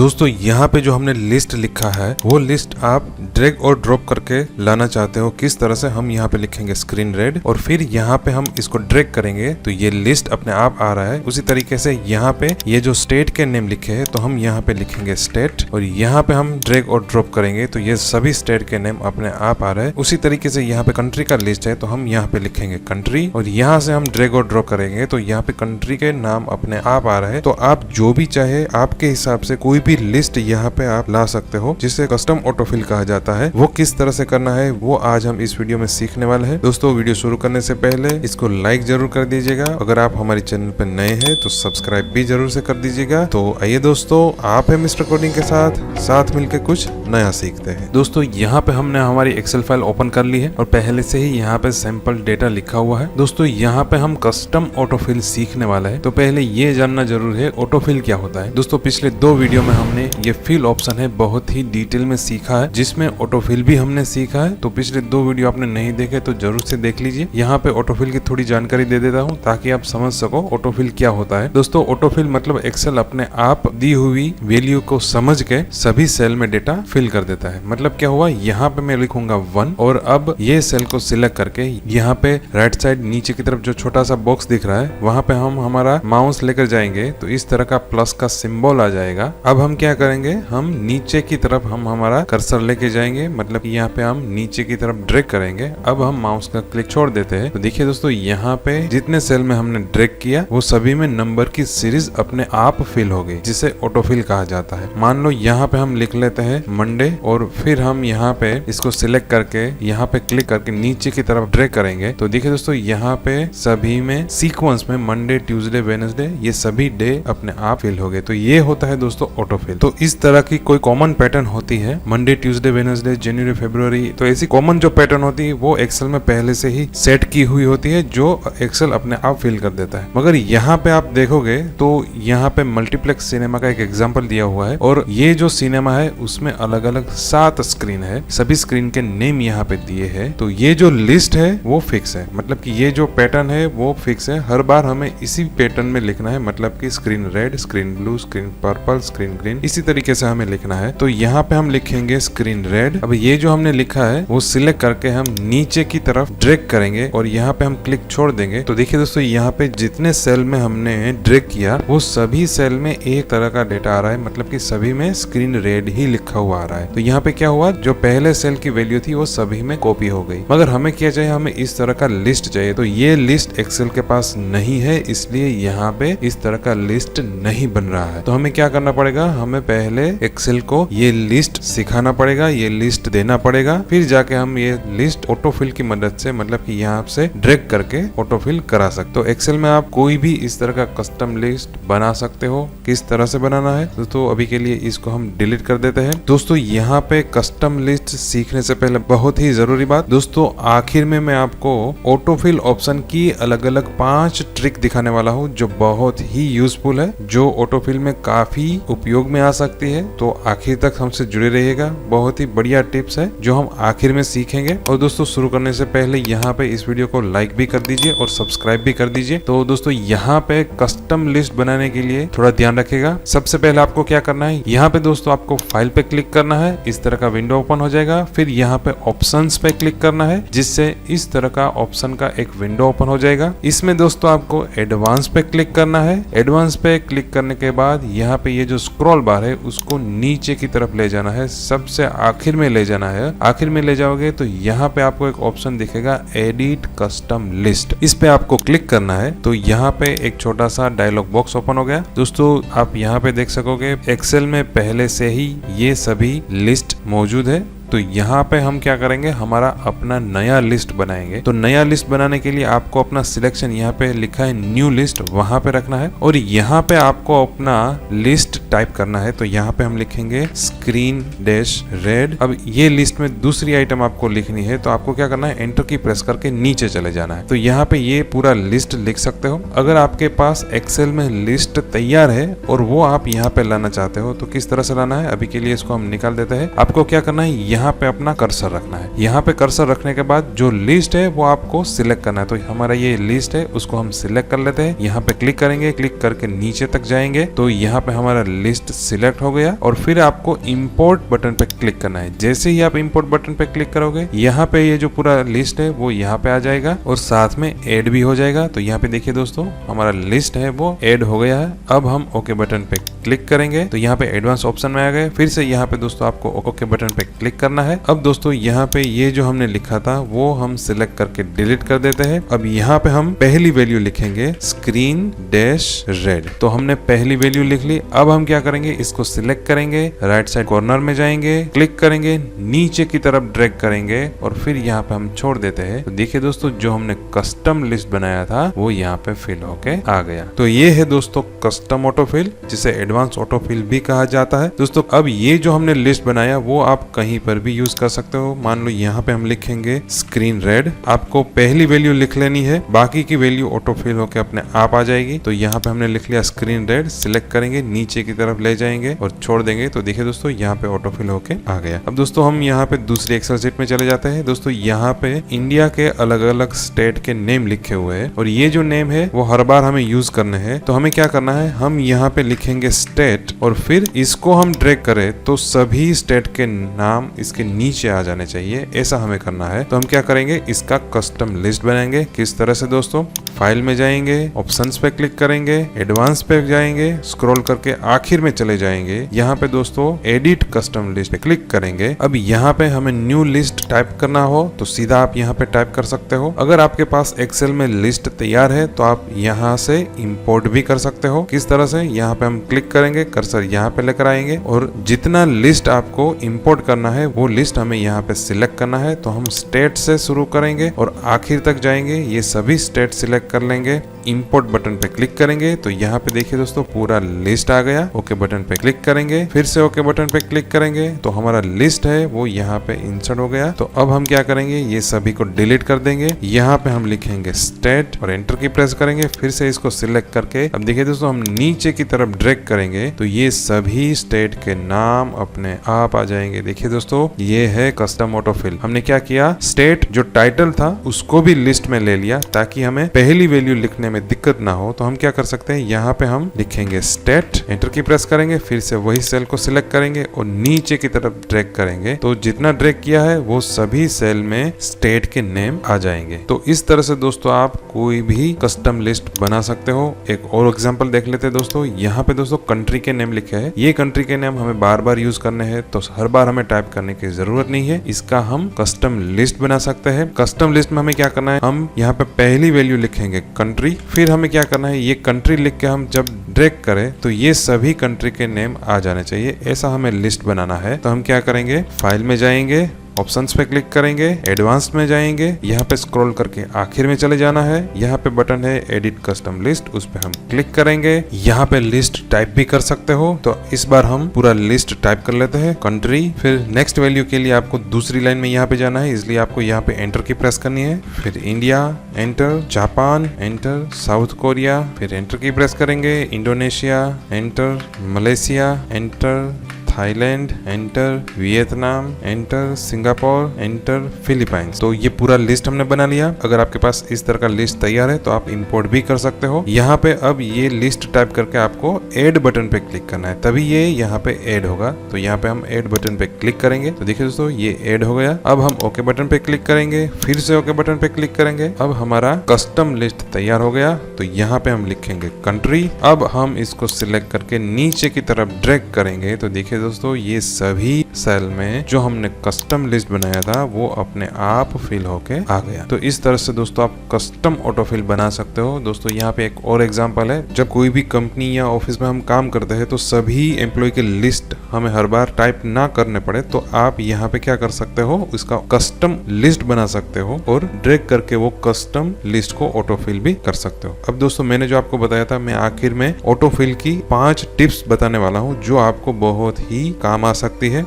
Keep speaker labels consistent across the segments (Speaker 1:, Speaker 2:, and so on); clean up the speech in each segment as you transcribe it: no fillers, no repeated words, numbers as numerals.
Speaker 1: दोस्तों यहाँ पे जो हमने लिस्ट लिखा है वो लिस्ट आप ड्रैग और ड्रॉप करके लाना चाहते हो। किस तरह से हम यहाँ पे लिखेंगे स्क्रीन रेड और फिर यहाँ पे हम इसको ड्रैग करेंगे तो ये लिस्ट अपने आप आ रहा है। उसी तरीके से यहाँ पे ये जो स्टेट के नेम लिखे हैं तो हम यहाँ पे लिखेंगे स्टेट और यहाँ पे हम ड्रैग और ड्रॉप करेंगे तो ये सभी स्टेट के नेम अपने आप आ रहे हैं। उसी तरीके से यहाँ पे कंट्री का लिस्ट है तो हम यहाँ पे लिखेंगे कंट्री और यहाँ से हम ड्रैग और ड्रॉप करेंगे तो यहाँ पे कंट्री के नाम अपने आप आ रहे हैं। तो आप जो भी चाहे आपके हिसाब से कोई भी लिस्ट यहाँ पे आप ला सकते हो जिसे कस्टम ऑटोफिल कहा जाता है। वो किस तरह से करना है वो आज हम इस वीडियो में सीखने वाले हैं। दोस्तों वीडियो शुरू करने से पहले इसको लाइक जरूर कर दीजिएगा। अगर आप हमारे चैनल पर नए हैं तो सब्सक्राइब भी जरूर से कर दीजिएगा। तो आइए दोस्तों, आप है मिस्टर कोडिंग के साथ मिलकर कुछ नया सीखते हैं। दोस्तों यहाँ पे हमने हमारी एक्सेल फाइल ओपन कर ली है और पहले से ही यहाँ पे सैंपल डेटा लिखा हुआ है। दोस्तों यहाँ पे हम कस्टम ऑटोफिल सीखने वाला है तो पहले ये जानना जरूर है ऑटोफिल क्या होता है। दोस्तों पिछले 2 वीडियो में हमने ये फिल ऑप्शन है बहुत ही डिटेल में सीखा है जिसमें ऑटोफिल भी हमने सीखा है। तो पिछले 2 वीडियो आपने नहीं देखे तो जरूर से देख लीजिए। यहाँ पे ऑटोफिल की थोड़ी जानकारी दे देता हूँ ताकि आप समझ सको ऑटोफिल क्या होता है। दोस्तों ऑटोफिल मतलब एक्सेल अपने आप दी हुई वैल्यू को समझ के सभी सेल में डेटा फिल कर देता है। मतलब क्या हुआ, यहाँ पे मैं लिखूंगा 1 और अब ये सेल को सिलेक्ट करके यहाँ पे राइट साइड नीचे की तरफ जो छोटा सा बॉक्स दिख रहा है वहां पे हम हमारा माउस लेकर जाएंगे तो इस तरह का प्लस का सिंबल आ जाएगा। अब हम क्या करेंगे, हम नीचे की तरफ हम हमारा कर्सर लेके जाएंगे, मतलब यहाँ पे हम नीचे की तरफ ड्रैग करेंगे। अब हम माउस का क्लिक छोड़ देते हैं तो देखिए दोस्तों यहाँ पे जितने सेल में हमने ड्रैग किया वो सभी में नंबर की सीरीज अपने आप फिल हो गई जिसे ऑटोफिल कहा जाता है। मान लो यहाँ पे हम लिख लेते हैं मंडे और फिर हम यहाँ पे इसको सिलेक्ट करके यहाँ पे क्लिक करके नीचे की तरफ ड्रैग करेंगे तो देखिए दोस्तों यहाँ पे सभी में सीक्वेंस में मंडे ट्यूसडे वेडनेसडे ये सभी डे अपने आप फिल हो गए। तो ये होता है दोस्तों ऑटोफिल। तो इस तरह की कोई कॉमन पैटर्न होती है मंडे ट्यूसडे वेडनेसडे जनवरी फरवरी, तो ऐसी कॉमन जो पैटर्न होती है वो एक्सेल में पहले से ही सेट की हुई होती है जो एक्सेल अपने आप फिल कर देता है। मगर यहाँ पे आप देखोगे तो यहाँ पे मल्टीप्लेक्स सिनेमा का एक एग्जाम्पल दिया हुआ है और ये जो सिनेमा है उसमें अलग अलग 7 स्क्रीन है, सभी स्क्रीन के नेम यहाँ पे दिए है। तो ये जो लिस्ट है वो फिक्स है, मतलब कि ये जो पैटर्न है वो फिक्स है। हर बार हमें इसी पैटर्न में लिखना है, मतलब कि screen red, screen blue, screen purple, screen green, इसी तरीके से हमें लिखना है। तो यहाँ पे हम लिखेंगे स्क्रीन रेड। अब ये जो हमने लिखा है वो सिलेक्ट करके हम नीचे की तरफ ड्रैग करेंगे और यहाँ पे हम क्लिक छोड़ देंगे। तो देखिए दोस्तों यहाँ पे जितने सेल में हमने ड्रैग किया वो सभी सेल में एक तरह का डेटा आ रहा है, मतलब कि सभी में स्क्रीन रेड ही लिखा हुआ आ रहा है। तो यहाँ पे क्या हुआ, जो पहले सेल की वैल्यू थी वो सभी में कॉपी हो गई। मगर हमें क्या चाहिए, हमें इस तरह का लिस्ट चाहिए। तो ये लिस्ट एक्सेल के पास नहीं है, इसलिए यहाँ पे इस तरह का लिस्ट नहीं बन रहा है। तो हमें क्या करना पड़ेगा, हमें पहले एक्सेल को ये लिस्ट सिखाना पड़ेगा, ये लिस्ट देना पड़ेगा, फिर जाके हम ये लिस्ट ऑटोफिल की मदद से, मतलब कि यहाँ से ड्रैग करके ऑटोफिल करा सकते हो। एक्सेल में आप कोई भी इस तरह का कस्टम लिस्ट बना सकते हो। किस तरह से बनाना है दोस्तों अभी के लिए इसको हम डिलीट कर देते हैं। दोस्तों यहाँ पे कस्टम लिस्ट सीखने से पहले बहुत ही जरूरी बात, दोस्तों आखिर में मैं आपको ऑटोफिल ऑप्शन की अलग अलग 5 ट्रिक दिखाने वाला हूँ जो बहुत ही यूजफुल है, जो ऑटोफिल में काफी उपयोग में आ सकती है। तो आखिर तक हमसे जुड़े रहिएगा, बहुत ही बढ़िया टिप्स है जो हम आखिर में सीखेंगे। और दोस्तों शुरू करने से पहले यहाँ पे इस वीडियो को लाइक भी कर दीजिए और सब्सक्राइब भी कर दीजिए। तो दोस्तों यहाँ पे कस्टम लिस्ट बनाने के लिए थोड़ा ध्यान रखिएगा। सबसे पहले आपको क्या करना है, यहाँ पे दोस्तों आपको फाइल पे क्लिक करना है, इस तरह का विंडो ओपन हो जाएगा। फिर यहाँ पे ऑप्शंस पे क्लिक करना है जिससे इस तरह का ऑप्शन का एक विंडो ओपन हो जाएगा। इसमें दोस्तों आपको एडवांस पे क्लिक करना है। एडवांस पे क्लिक करने के बाद यहाँ पे ये जो स्क्रॉल बार है उसको नीचे की तरफ ले जाना है, सबसे आखिर में ले जाना है। आखिर में ले जाओगे तो यहाँ पे आपको एक ऑप्शन दिखेगा एडिट कस्टम लिस्ट, इस पे आपको क्लिक करना है। तो यहाँ पे एक छोटा सा डायलॉग बॉक्स ओपन हो गया। दोस्तों आप यहाँ पे देख सकोगे एक्सेल में पहले से ही ये सभी लिस्ट मौजूद है। तो यहाँ पे हम क्या करेंगे, हमारा अपना नया लिस्ट बनाएंगे। तो नया लिस्ट बनाने के लिए आपको अपना सिलेक्शन यहाँ पे लिखा है न्यू लिस्ट, वहां पे रखना है और यहाँ पे आपको अपना लिस्ट टाइप करना है। तो यहाँ पे हम लिखेंगे स्क्रीन डैश रेड। अब ये लिस्ट में दूसरी आइटम आपको लिखनी है तो आपको क्या करना है, एंटर की प्रेस करके नीचे चले जाना है। तो यहाँ पे ये पूरा लिस्ट लिख सकते हो। अगर आपके पास एक्सेल में लिस्ट तैयार है और वो आप यहाँ पे लाना चाहते हो तो किस तरह से लाना है, अभी के लिए इसको हम निकाल देते हैं। आपको क्या करना है, यहाँ पे अपना कर्सर रखना है। यहाँ पे कर्सर रखने के बाद जो लिस्ट है वो आपको सिलेक्ट करना है। तो हमारा ये लिस्ट है, उसको हम सिलेक्ट कर लेते हैं। यहाँ पे क्लिक करेंगे, क्लिक करके नीचे तक जाएंगे तो यहाँ पे हमारा लिस्ट सिलेक्ट हो गया। और फिर आपको इंपोर्ट बटन पे क्लिक करना है। जैसे ही आप इंपोर्ट बटन पे क्लिक करोगे, यहाँ पे ये जो पूरा लिस्ट है वो यहाँ पे आ जाएगा और साथ में ऐड भी हो जाएगा। तो यहाँ पे देखिए दोस्तों, हमारा लिस्ट है वो ऐड हो गया है। अब हम ओके बटन पे क्लिक करेंगे तो यहाँ पे एडवांस ऑप्शन में आ गए। फिर से यहाँ पे दोस्तों आपको ओके बटन पे क्लिक करना है। अब दोस्तों यहाँ पे ये जो हमने लिखा था वो हम सिलेक्ट करके डिलीट कर देते हैं। अब यहाँ पे हम पहली वैल्यू लिखेंगे स्क्रीन डैश रेड। तो हमने पहली वैल्यू लिख ली। अब हम क्या करेंगे, इसको सिलेक्ट करेंगे, राइट साइड कॉर्नर में जाएंगे, क्लिक करेंगे, नीचे की तरफ ड्रैग करेंगे और फिर यहाँ पे हम छोड़ देते हैं। तो देखिए दोस्तों, जो हमने कस्टम लिस्ट बनाया था वो यहाँ पे फिल होके आ गया। तो ये है दोस्तों कस्टम ऑटोफिल, जिसे एडवांस ऑटोफिल भी कहा जाता है। दोस्तों अब ये जो हमने लिस्ट बनाया वो आप कहीं पर भी यूज कर सकते हो। मान लो यहाँ पे हम लिखेंगे स्क्रीन रेड। आपको पहली वैल्यू लिख लेनी है, बाकी की वैल्यू ऑटोफिल होके अपने आप आ जाएगी। तो यहाँ पे हमने लिख लिया स्क्रीन रेड, सिलेक्ट करेंगे, नीचे की तरफ ले जाएंगे और छोड़ देंगे। तो देखिए दोस्तों, यहाँ पे ऑटोफिल होके आ गया। अब दोस्तों हम यहाँ पे दूसरी एक्सेल शीट में चले जाते हैं। दोस्तों यहाँ पे इंडिया के अलग अलग स्टेट के नेम लिखे हुए हैं और ये जो नेम है वो हर बार हमें यूज करने हैं। तो हमें क्या करना है, हम यहाँ पे लिखेंगे स्टेट और फिर इसको हम ड्रैग करें तो सभी स्टेट के नाम इसके नीचे आ जाने चाहिए। ऐसा हमें करना है। तो हम क्या करेंगे, इसका कस्टम लिस्ट बनाएंगे। किस तरह से दोस्तों, फाइल में जाएंगे, ऑप्शंस पे क्लिक करेंगे, एडवांस पे जाएंगे, स्क्रॉल करके आखिर में चले जाएंगे। यहाँ पे दोस्तों एडिट कस्टम लिस्ट पे क्लिक करेंगे। अब यहाँ पे हमें न्यू लिस्ट टाइप करना हो तो सीधा आप यहाँ पे टाइप कर सकते हो। अगर आपके पास एक्सेल में लिस्ट तैयार है तो आप यहाँ से इंपोर्ट भी कर सकते हो। किस तरह से, यहाँ पे हम क्लिक करेंगे, कर्सर यहाँ पे लेकर आएंगे और जितना लिस्ट आपको इंपोर्ट करना है वो लिस्ट हमें यहाँ पे सिलेक्ट करना है। तो हम स्टेट से शुरू करेंगे और आखिर तक जाएंगे, ये सभी स्टेट सिलेक्ट कर लेंगे। इंपोर्ट बटन पे क्लिक करेंगे तो यहाँ पे देखिए दोस्तों पूरा लिस्ट आ गया। ओके बटन पे क्लिक करेंगे, फिर से ओके बटन पे क्लिक करेंगे तो हमारा लिस्ट है वो यहाँ पे इंसर्ट हो गया। तो अब हम क्या करेंगे, ये सभी को डिलीट कर देंगे। यहाँ पे हम लिखेंगे स्टेट और एंटर की प्रेस करेंगे। फिर से इसको सिलेक्ट करके अब देखिए दोस्तों, हम नीचे की तरफ ड्रैग करेंगे तो ये सभी स्टेट के नाम अपने आप आ जाएंगे। देखिए दोस्तों, ये है कस्टम ऑटोफिल। हमने क्या किया, स्टेट जो टाइटल था उसको भी लिस्ट में ले लिया ताकि हमें पहली वैल्यू लिखने में दिक्कत ना हो। तो हम क्या कर सकते हैं, यहाँ पे हम लिखेंगे स्टेट, एंटर की प्रेस करेंगे, फिर से वही सेल को सिलेक्ट करेंगे और नीचे की तरफ ड्रैग करेंगे। तो जितना ड्रैग किया है वो सभी सेल में स्टेट के नेम आ जाएंगे। तो इस तरह से दोस्तों आप कोई भी कस्टम लिस्ट बना सकते हो। एक और एग्जांपल देख लेते हैं दोस्तों। यहाँ पे दोस्तों कंट्री के नेम लिखे हैं। ये कंट्री के नेम हमें बार बार यूज करने हैं तो हर बार हमें टाइप करने की जरूरत नहीं है। इसका हम कस्टम लिस्ट बना सकते हैं। कस्टम लिस्ट में हमें क्या करना है, हम यहाँ पे पहली वैल्यू लिखेंगे कंट्री, फिर हमें क्या करना है, ये कंट्री लिख के हम जब ड्रैग करें तो ये सभी कंट्री के नेम आ जाने चाहिए। ऐसा हमें लिस्ट बनाना है। तो हम क्या करेंगे, फाइल में जाएंगे, ऑप्शंस पे क्लिक करेंगे, एडवांस में जाएंगे, यहाँ पे स्क्रॉल करके आखिर में चले जाना है। यहाँ पे बटन है एडिट कस्टम लिस्ट, उस पे हम क्लिक करेंगे। यहाँ पे लिस्ट टाइप भी कर सकते हो। तो इस बार हम पूरा लिस्ट टाइप कर लेते हैं, कंट्री। फिर नेक्स्ट वैल्यू के लिए आपको दूसरी लाइन में यहाँ पे जाना है, इसलिए आपको यहाँ पे एंटर की प्रेस करनी है। फिर India enter, Japan enter, south Korea, फिर एंटर की प्रेस करेंगे, Indonesia enter, Malaysia enter, Thailand enter, Vietnam enter, Singapore enter, Philippines. तो ये पूरा लिस्ट हमने बना लिया। अगर आपके पास इस तरह का लिस्ट तैयार है तो आप इंपोर्ट भी कर सकते हो। यहाँ पे अब ये लिस्ट टाइप करके आपको ऐड बटन पे क्लिक करना है, तभी ये यहाँ पे ऐड होगा। तो यहाँ पे हम ऐड बटन पे क्लिक करेंगे तो देखिए दोस्तों ये ऐड हो गया। अब हम ओके बटन पे क्लिक करेंगे, फिर से ओके बटन पे क्लिक करेंगे। अब हमारा कस्टम लिस्ट तैयार हो गया। तो यहाँ पे हम लिखेंगे कंट्री। अब हम इसको सिलेक्ट करके नीचे की तरफ ड्रैग करेंगे तो देखिए दोस्तों ये सभी सेल में जो हमने कस्टम लिस्ट बनाया था वो अपने आप फिल होके आ गया। तो इस तरह से दोस्तों आप कस्टम ऑटोफिल बना सकते हो। दोस्तों यहाँ पे एक और एग्जांपल है, जब कोई भी कंपनी या ऑफिस में हम काम करते हैं तो सभी एम्प्लॉय के लिस्ट हमें हर बार टाइप ना करने पड़े तो आप यहाँ पे क्या कर सकते हो, इसका कस्टम लिस्ट बना सकते हो और ड्रैग करके वो कस्टम लिस्ट को ऑटोफिल भी कर सकते हो। अब दोस्तों मैंने जो आपको बताया था, मैं आखिर में ऑटोफिल की 5 टिप्स बताने वाला हूँ जो आपको बहुत ही काम आ सकती है।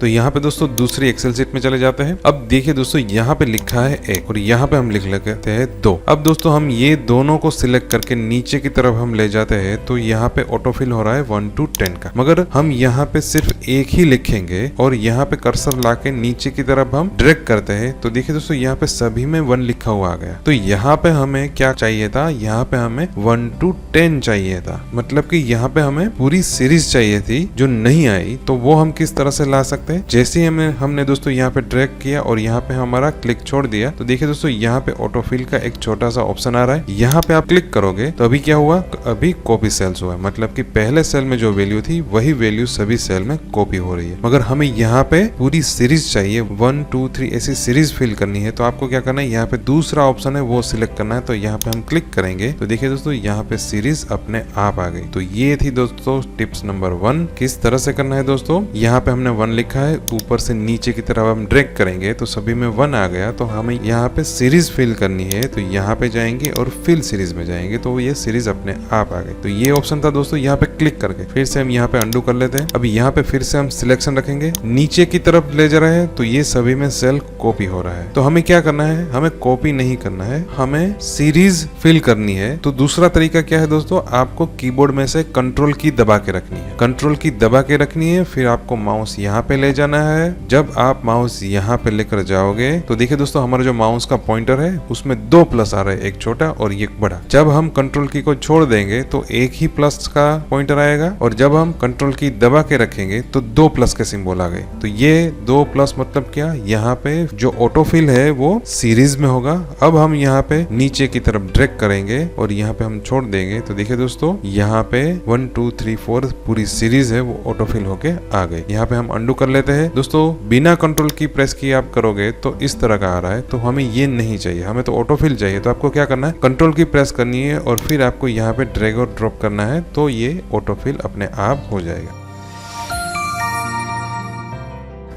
Speaker 1: तो यहाँ पे दोस्तों दूसरी एक्सेल शीट में चले जाते हैं। अब देखिए दोस्तों यहाँ पे लिखा है 1 और यहाँ पे हम लिख लेते हैं 2। अब दोस्तों हम ये दोनों को सिलेक्ट करके नीचे की तरफ हम ले जाते हैं तो यहाँ पे ऑटोफिल हो रहा है 1 to 10 का, मगर हम यहाँ पे सिर्फ एक ही लिखेंगे और यहाँ पे कर्सर लाके नीचे की तरफ हम ड्रैग करते हैं तो देखिए दोस्तों यहाँ पे सभी में 1 लिखा हुआ आ गया। तो यहाँ पे हमें क्या चाहिए था, यहाँ पे हमें 1 to 10 चाहिए था, मतलब कि यहाँ पे हमें पूरी सीरीज चाहिए थी जो नहीं आई। तो वो हम किस तरह से ला सकते हैं, जैसे ही हमने दोस्तों यहाँ पे ड्रैग किया और यहाँ पे हमारा क्लिक छोड़ दिया तो देखिए दोस्तों यहाँ पे ऑटोफिल का एक छोटा सा ऑप्शन आ रहा है। यहाँ पे आप क्लिक करोगे तो अभी क्या हुआ, अभी कॉपी सेल्स हुआ, मतलब कि पहले सेल में जो वैल्यू थी वही वैल्यू सभी सेल में कॉपी हो रही है। मगर हमें यहाँ पे पूरी सीरीज चाहिए, 1 2 3 ऐसी सीरीज फिल करनी है। तो आपको क्या करना है, यहाँ पे दूसरा ऑप्शन है वो सिलेक्ट करना है। तो यहाँ पे हम क्लिक करेंगे तो देखिए दोस्तों यहाँ पे सीरीज अपने आप आ गई। तो ये थी दोस्तों टिप्स नंबर 1, किस तरह से करना है दोस्तों। यहाँ पे हमने 1 लिखा है, ऊपर से नीचे की तरफ हम ड्रैग करेंगे तो सभी में 1 आ गया। तो हमें यहाँ पे सीरीज फिल करनी है तो यहाँ पे जाएंगे और फिल सीरीज में जाएंगे तो ये सीरीज अपने आप आ गई। तो ये ऑप्शन था दोस्तों, यहाँ पे क्लिक करके फिर से हम यहाँ पे अंडू कर लेते हैं। अभी यहाँ पे फिर से हम सिलेक्शन रखेंगे, नीचे की तरफ ले जा रहे हैं तो ये सभी में सेल कॉपी हो रहा है। तो हमें क्या करना है, हमें कॉपी नहीं करना है, हमें सीरीज फिल करनी है। तो दूसरा तरीका क्या है दोस्तों, आपको कीबोर्ड में से कंट्रोल की दबा के रखनी है, कंट्रोल की दबा के रखनी है, फिर आपको माउस यहाँ पे ले जाना है। जब आप माउस यहाँ पे लेकर जाओगे तो देखिए दोस्तों हमारा जो माउस का पॉइंटर है उसमें 2 प्लस आ रहा है, एक छोटा और एक बड़ा। जब हम कंट्रोल की को छोड़ देंगे तो एक ही प्लस का पॉइंटर आएगा और जब हम कंट्रोल की दबा के रखेंगे तो 2 प्लस के सिंबल आ गए। तो ये 2 प्लस मतलब क्या, यहाँ पे जो ऑटोफिल है वो सीरीज में होगा। अब हम यहाँ पे नीचे की तरफ ड्रैग करेंगे और यहाँ पे हम छोड़ देंगे तो देखिए दोस्तों यहाँ पे 1 2 3 4 पूरी सीरीज है वो ऑटोफिल होके आ गई। यहाँ पे हम अंडू कर लेते हैं दोस्तों, बिना कंट्रोल की प्रेस किए आप करोगे तो इस तरह का आ रहा है। तो हमें ये नहीं चाहिए, हमें तो ऑटोफिल चाहिए। तो आपको क्या करना है, कंट्रोल की प्रेस करनी है और फिर आपको यहाँ पे ड्रैग और ड्रॉप करना है तो ये ऑटोफिल अपने आप हो जाएगा।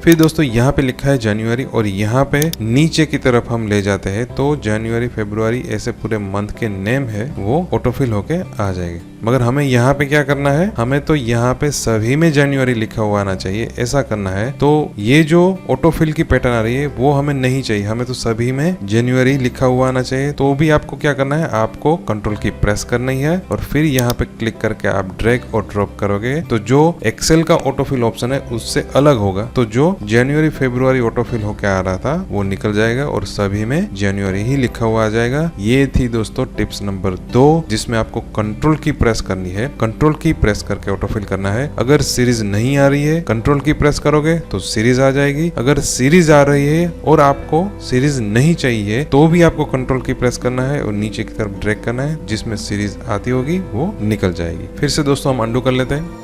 Speaker 1: फिर दोस्तों यहाँ पे लिखा है जनवरी और यहाँ पे नीचे की तरफ हम ले जाते हैं तो जनवरी फरवरी ऐसे पूरे मंथ के नेम है वो ऑटोफिल होके आ जाएंगे। मगर हमें यहाँ पे क्या करना है, हमें तो यहाँ पे सभी में जनवरी लिखा हुआ आना चाहिए, ऐसा करना है। तो ये जो ऑटोफिल की पैटर्न आ रही है वो हमें नहीं चाहिए, हमें तो सभी में जनवरी लिखा हुआ आना चाहिए। तो भी आपको क्या करना है, आपको कंट्रोल की प्रेस करनी है और फिर यहाँ पे क्लिक करके आप ड्रैग और ड्रॉप करोगे तो जो एक्सेल का ऑटोफिल ऑप्शन है उससे अलग होगा। तो जो जनवरी फरवरी ऑटोफिल होके आ रहा था वो निकल जाएगा और सभी में जनवरी ही लिखा हुआ आ जाएगा। ये थी दोस्तों टिप्स नंबर 2 जिसमें आपको कंट्रोल की प्रेस करनी है, कंट्रोल की प्रेस करके ऑटोफिल करना है। अगर सीरीज नहीं आ रही है कंट्रोल की प्रेस करोगे तो सीरीज आ जाएगी। अगर सीरीज आ रही है और आपको सीरीज नहीं चाहिए तो भी आपको कंट्रोल की प्रेस करना है और नीचे की तरफ ड्रैग करना है, जिसमें सीरीज आती होगी वो निकल जाएगी। फिर से दोस्तों हम अंडू कर लेते हैं।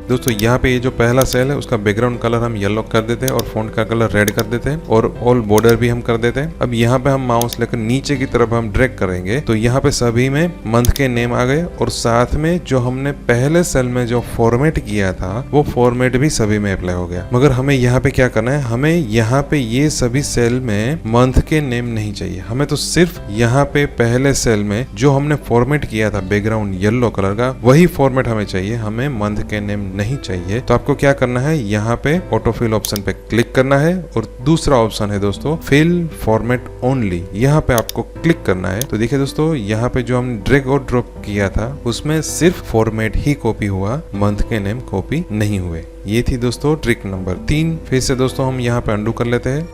Speaker 1: दोस्तों यहाँ पे ये जो पहला सेल है उसका बैकग्राउंड कलर हम येलो कर देते हैं और फॉन्ट का कलर रेड कर देते हैं और ऑल बॉर्डर भी हम कर देते हैं। अब यहाँ पे हम माउस लेकर नीचे की तरफ हम ड्रैग करेंगे तो यहाँ पे सभी में मंथ के नेम आ गए और साथ में जो हमने पहले सेल में जो फॉर्मेट किया था वो फॉर्मेट भी सभी में अप्लाई हो गया। मगर हमें यहाँ पे क्या करना है, हमें यहाँ पे ये सभी सेल में मंथ के नेम नहीं चाहिए, हमें तो सिर्फ यहाँ पे पहले सेल में जो हमने फॉर्मेट किया था बैकग्राउंड येलो कलर का वही फॉर्मेट हमें चाहिए, हमें मंथ के नेम नहीं चाहिए। तो आपको क्या करना है, यहाँ पे ऑटोफिल ऑप्शन पे क्लिक करना है और दूसरा ऑप्शन है दोस्तों फिल फॉर्मेट ओनली, यहाँ पे आपको क्लिक करना है। तो देखिए दोस्तों यहाँ पे जो हमने ड्रैग और ड्रॉप किया था उसमें सिर्फ फॉर्मेट ही कॉपी हुआ, मंथ के नेम कॉपी नहीं हुए। ये थी दोस्तों ट्रिक नंबर 3। फिर से दोस्तों हम यहाँ पे अंडू कर लेते हैं।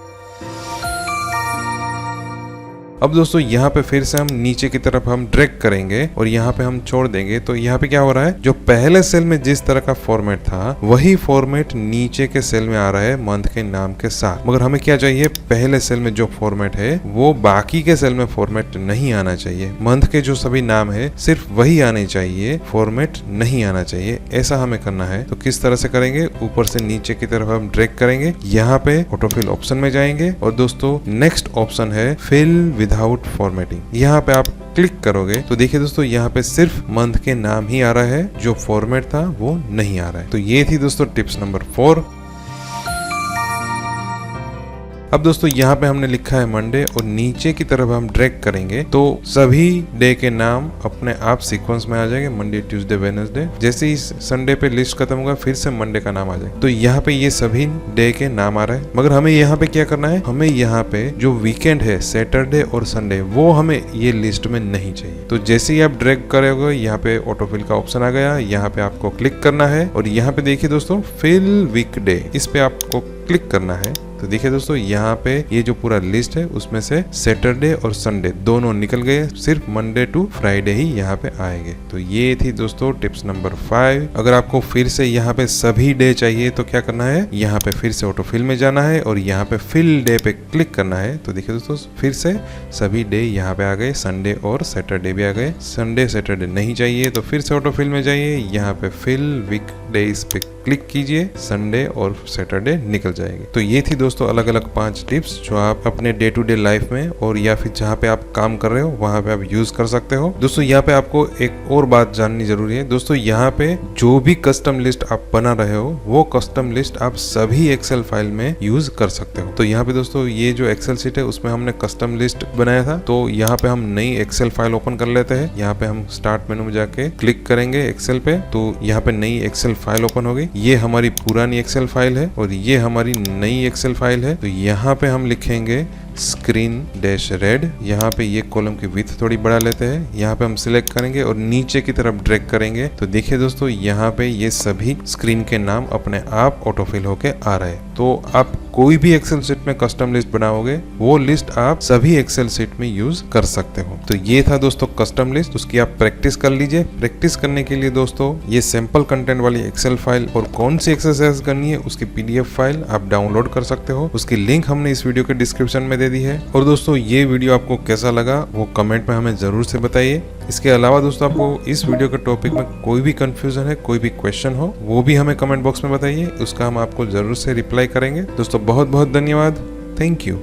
Speaker 1: अब दोस्तों यहाँ पे फिर से हम नीचे की तरफ हम ड्रैग करेंगे और यहाँ पे हम छोड़ देंगे तो यहाँ पे क्या हो रहा है, जो पहले सेल में जिस तरह का फॉर्मेट था वही फॉर्मेट नीचे के सेल में आ रहा है मंथ के नाम के साथ। मगर हमें क्या चाहिए, पहले सेल में जो फॉर्मेट है वो बाकी के सेल में फॉर्मेट नहीं आना चाहिए, मंथ के जो सभी नाम है सिर्फ वही आने चाहिए, फॉर्मेट नहीं आना चाहिए। ऐसा हमें करना है। तो किस तरह से करेंगे, ऊपर से नीचे की तरफ हम ड्रैग करेंगे, यहाँ पे ऑटोफिल ऑप्शन में जाएंगे और दोस्तों नेक्स्ट ऑप्शन है फिल विदाउट फॉर्मेटिंग। यहाँ पे आप क्लिक करोगे तो देखिए दोस्तों यहाँ पे सिर्फ मंथ के नाम ही आ रहा है, जो फॉर्मेट था वो नहीं आ रहा है। तो ये थी दोस्तों टिप्स नंबर 4। अब दोस्तों यहाँ पे हमने लिखा है मंडे और नीचे की तरफ हम ड्रैग करेंगे तो सभी डे के नाम अपने आप सीक्वेंस में आ जाएंगे, मंडे ट्यूसडे वेडनेसडे। जैसे ही संडे पे लिस्ट खत्म होगा फिर से मंडे का नाम आ जाएगा। तो यहाँ पे ये सभी डे के नाम आ रहा है, मगर हमें यहाँ पे क्या करना है, हमें यहाँ पे जो वीकेंड है सैटरडे और संडे वो हमें ये लिस्ट में नहीं चाहिए। तो जैसे ही आप ड्रैग करोगे यहाँ पे ऑटोफिल का ऑप्शन आ गया, यहाँ पे आपको क्लिक करना है और यहाँ पे देखिए दोस्तों फिल वीकडे, इस पे आपको क्लिक करना है। तो देखिए दोस्तों यहाँ पे ये जो पूरा लिस्ट है उसमें से सैटरडे और संडे दोनों निकल गए, सिर्फ मंडे टू फ्राइडे ही यहाँ पे आएंगे। तो ये थी दोस्तों टिप्स नंबर 5। अगर आपको फिर से यहाँ पे सभी डे चाहिए तो क्या करना है, यहाँ पे फिर से ऑटोफिल में जाना है और यहाँ पे फिल डे पे क्लिक करना है। तो देखिए दोस्तों फिर से सभी डे यहाँ पे आ गए, संडे और सैटरडे भी आ गए। संडे सैटरडे नहीं चाहिए तो फिर से ऑटोफिल में जाइए, यहाँ पे फिल वीक डेज पे क्लिक कीजिए, संडे और सैटरडे निकल जाएंगे। तो ये थी दोस्तों अलग अलग 5 टिप्स जो आप अपने डे टू डे लाइफ में और या फिर जहाँ पे आप काम कर रहे हो वहाँ पे आप यूज कर सकते हो। दोस्तों यहाँ पे आपको एक और बात जाननी जरूरी है दोस्तों, यहाँ पे जो भी कस्टम लिस्ट आप बना रहे हो वो कस्टम लिस्ट आप सभी एक्सेल फाइल में यूज कर सकते हो। तो यहाँ पे दोस्तों ये जो एक्सेल शीट है उसमें हमने कस्टम लिस्ट बनाया था, तो यहाँ पे हम नई एक्सेल फाइल ओपन कर लेते हैं। यहाँ पे हम स्टार्ट मेनू में जाके क्लिक करेंगे एक्सेल पे, तो यहाँ पे नई एक्सेल फाइल ओपन हो गई। ये हमारी पुरानी एक्सेल फाइल है और ये हमारी नई एक्सेल फाइल है। तो यहाँ पे हम लिखेंगे स्क्रीन डैश रेड, यहाँ पे ये कॉलम की विड्थ थोड़ी बढ़ा लेते हैं, यहाँ पे हम सिलेक्ट करेंगे और नीचे की तरफ ड्रैग करेंगे। तो देखिए दोस्तों यहाँ पे ये सभी स्क्रीन के नाम अपने आप ऑटोफिल होके आ रहे हैं। तो आप कोई भी एक्सेल शीट में कस्टम लिस्ट बनाओगे वो लिस्ट आप सभी एक्सेल शीट में यूज कर सकते हो। तो ये था दोस्तों कस्टम लिस्ट, उसकी आप प्रैक्टिस कर लीजिए। प्रैक्टिस करने के लिए दोस्तों ये सैंपल कंटेंट वाली एक्सेल फाइल और कौन सी एक्सरसाइज करनी है उसकी PDF फाइल आप डाउनलोड कर सकते हो, उसकी लिंक हमने इस वीडियो के डिस्क्रिप्शन में दे दी है। और दोस्तों ये वीडियो आपको कैसा लगा वो कमेंट में हमें जरूर से बताइए। इसके अलावा दोस्तों आपको इस वीडियो के टॉपिक में कोई भी कंफ्यूजन है, कोई भी क्वेश्चन हो वो भी हमें कमेंट बॉक्स में बताइए, उसका हम आपको जरूर से रिप्लाई करेंगे। दोस्तों बहुत बहुत धन्यवाद, थैंक यू।